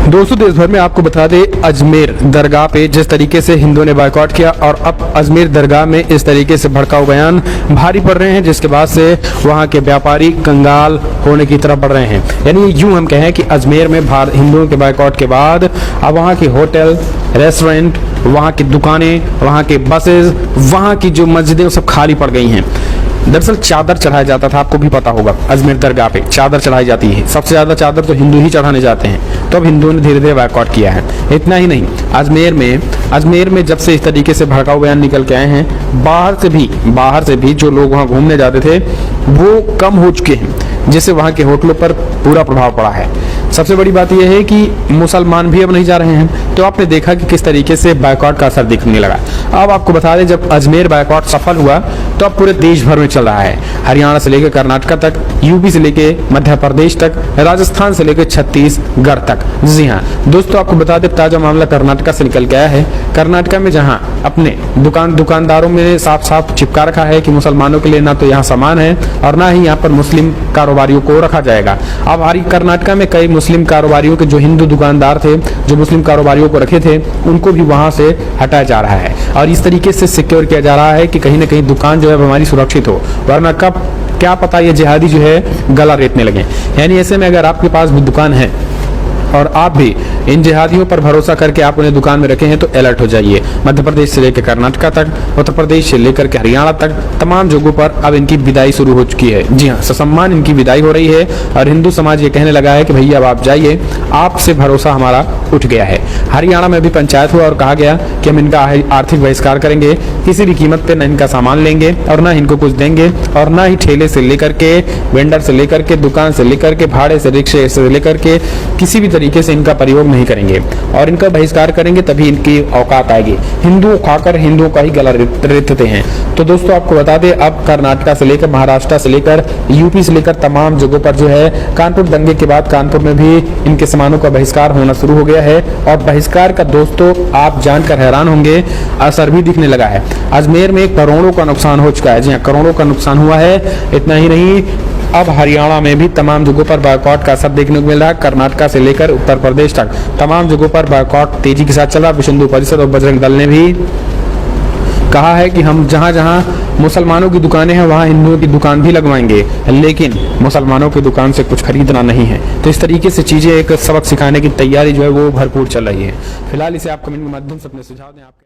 दोस्तों देश भर में आपको बता दें, अजमेर दरगाह पे जिस तरीके से हिंदुओं ने बायकॉट किया और अब अजमेर दरगाह में इस तरीके से भड़काऊ बयान भारी पड़ रहे हैं, जिसके बाद से वहां के व्यापारी कंगाल होने की तरफ बढ़ रहे हैं। यानी यूं हम कहें कि अजमेर में हिंदुओं के बायकॉट के बाद अब वहां के होटल, रेस्टोरेंट, वहां की दुकानें, वहां के बसेज, वहां की जो मस्जिदें वो सब खाली पड़ गई हैं। दरअसल चादर चढ़ाया जाता था, आपको भी पता होगा, अजमेर दरगाह पे चादर चढ़ाई जाती है। सबसे ज्यादा चादर तो हिंदू ही चढ़ाने जाते हैं। तो अब हिंदुओं ने धीरे धीरे बायकॉट किया है। इतना ही नहीं, अजमेर में जब से इस तरीके से भड़काऊ बयान निकल के आए हैं, बाहर से भी जो लोग वहां घूमने जाते थे वो कम हो चुके हैं, जिससे वहां के होटलों पर पूरा प्रभाव पड़ा है। सबसे बड़ी बात यह है कि मुसलमान भी अब नहीं जा रहे हैं। तो आपने देखा कि किस तरीके से बायकॉट का असर दिखने लगा। अब आपको बता दें, जब अजमेर बायकॉट सफल हुआ तो अब पूरे देश भर में चल रहा है। हरियाणा से लेकर कर्नाटक तक, यूपी से लेकर मध्य प्रदेश तक, राजस्थान से लेकर छत्तीसगढ़ तक। जी हाँ दोस्तों, आपको बता दें, ताजा मामला कर्नाटक से निकल के आया है। कर्नाटक में जहाँ अपने दुकानदारों में साफ साफ चिपका रखा है कि मुसलमानों के लिए ना तो यहाँ सामान है और ना ही यहाँ पर मुस्लिम कारोबारियों को रखा जाएगा। अब कर्नाटक में कई मुस्लिम कारोबारियों के जो हिंदू दुकानदार थे, जो मुस्लिम कारोबारियों को रखे थे, उनको भी वहां से हटाया जा रहा है और इस तरीके से सिक्योर किया जा रहा है कि कहीं ना कहीं दुकान जो है हमारी सुरक्षित हो, वरना कब क्या पता ये जिहादी जो है गला रेतने लगे। यानी ऐसे में अगर आपके पास भी दुकान है और आप भी इन जिहादियों पर भरोसा करके आप उन्हें दुकान में रखे हैं तो अलर्ट हो जाइए। मध्य प्रदेश से लेकर कर्नाटक तक, उत्तर प्रदेश से लेकर के हरियाणा तक तमाम जगहों पर अब इनकी विदाई शुरू हो चुकी है। जी हाँ, ससम्मान इनकी विदाई हो रही है और हिंदू समाज ये कहने लगा है कि भैया अब आप जाइए, आपसे भरोसा हमारा उठ गया है। हरियाणा में भी पंचायत हुआ और कहा गया कि हम इनका आर्थिक बहिष्कार करेंगे, किसी भी कीमत पे न इनका सामान लेंगे और ना इनको कुछ देंगे और ना ही ठेले से लेकर के, वेंडर से लेकर के, दुकान से लेकर के, भाड़े से, रिक्शे से लेकर के किसी भी तरीके से इनका प्रयोग नहीं करेंगे और इनका बहिष्कार करेंगे तभी इनकी औकात आएगी। हिंदू खाकर हिंदुओं का ही गला रेतते हैं। तो दोस्तों आपको बता दें, अब कर्नाटक से लेकर, महाराष्ट्र से लेकर, यूपी से लेकर तमाम जगहों पर जो है कानपुर दंगे के बाद कानपुर में भी इनके सामानों का बहिष्कार होना शुरू हो गया है और बहिष्कार का दोस्तों आप जानकर हैरान होंगे, असर भी दिखने लगा है। अजमेर में करोड़ों का नुकसान हो चुका है। जी हाँ, करोड़ों का नुकसान हुआ है। इतना ही नहीं, अब हरियाणा में भी तमाम जगहों पर बायकॉट का असर देखने को मिल रहा है। कर्नाटक से लेकर उत्तर प्रदेश तक तमाम जगहों पर बायकॉट तेजी के साथ चल रहा है। विश्व हिंदू परिषद और बजरंग दल ने भी कहा है कि हम जहां जहां मुसलमानों की दुकानें हैं वहां हिंदुओं की दुकान भी लगवाएंगे, लेकिन मुसलमानों की दुकान से कुछ खरीदना नहीं है। तो इस तरीके से चीजें, एक सबक सिखाने की तैयारी जो है वो भरपूर चल रही है। फिलहाल इसे आप कमेंट के माध्यम से अपने सुझाव दें।